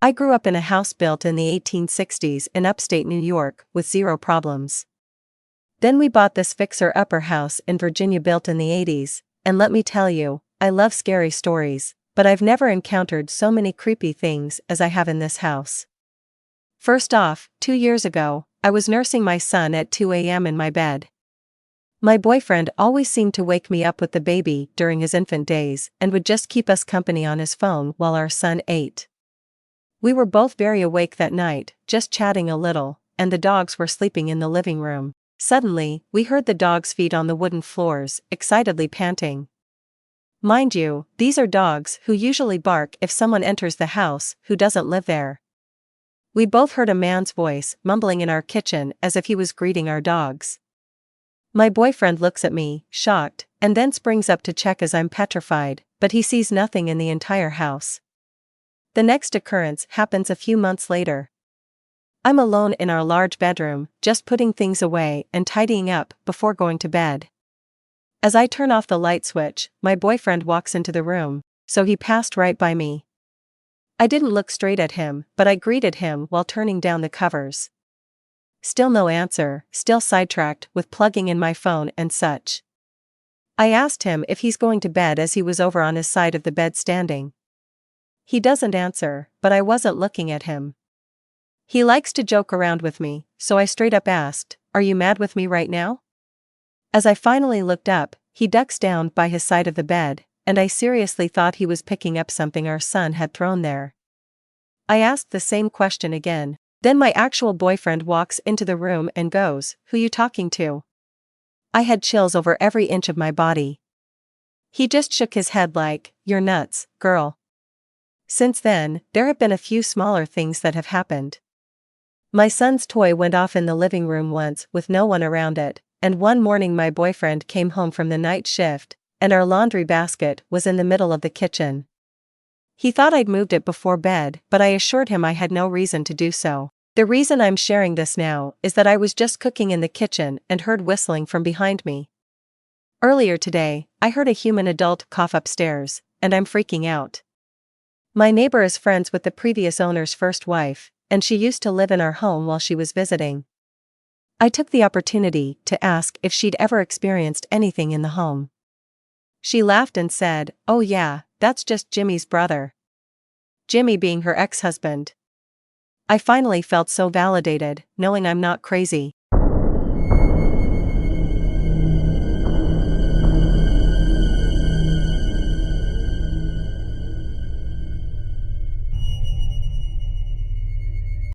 I grew up in a house built in the 1860s in upstate New York with zero problems. Then we bought this fixer-upper house in Virginia built in the 80s, and let me tell you, I love scary stories, but I've never encountered so many creepy things as I have in this house. First off, 2 years ago, I was nursing my son at 2 a.m. in my bed. My boyfriend always seemed to wake me up with the baby during his infant days and would just keep us company on his phone while our son ate. We were both very awake that night, just chatting a little, and the dogs were sleeping in the living room. Suddenly, we heard the dogs' feet on the wooden floors, excitedly panting. Mind you, these are dogs who usually bark if someone enters the house who doesn't live there. We both heard a man's voice mumbling in our kitchen as if he was greeting our dogs. My boyfriend looks at me, shocked, and then springs up to check as I'm petrified, but he sees nothing in the entire house. The next occurrence happens a few months later. I'm alone in our large bedroom, just putting things away and tidying up before going to bed. As I turn off the light switch, my boyfriend walks into the room, so he passed right by me. I didn't look straight at him, but I greeted him while turning down the covers. Still no answer, still sidetracked with plugging in my phone and such. I asked him if he's going to bed as he was over on his side of the bed standing. He doesn't answer, but I wasn't looking at him. He likes to joke around with me, so I straight up asked, "Are you mad with me right now?" As I finally looked up, he ducks down by his side of the bed, and I seriously thought he was picking up something our son had thrown there. I asked the same question again. Then my actual boyfriend walks into the room and goes, "Who you talking to?" I had chills over every inch of my body. He just shook his head like, "You're nuts, girl." Since then, there have been a few smaller things that have happened. My son's toy went off in the living room once with no one around it, and one morning my boyfriend came home from the night shift, and our laundry basket was in the middle of the kitchen. He thought I'd moved it before bed, but I assured him I had no reason to do so. The reason I'm sharing this now is that I was just cooking in the kitchen and heard whistling from behind me. Earlier today, I heard a human adult cough upstairs, and I'm freaking out. My neighbor is friends with the previous owner's first wife, and she used to live in our home while she was visiting. I took the opportunity to ask if she'd ever experienced anything in the home. She laughed and said, "Oh yeah, that's just Jimmy's brother." Jimmy being her ex-husband. I finally felt so validated, knowing I'm not crazy.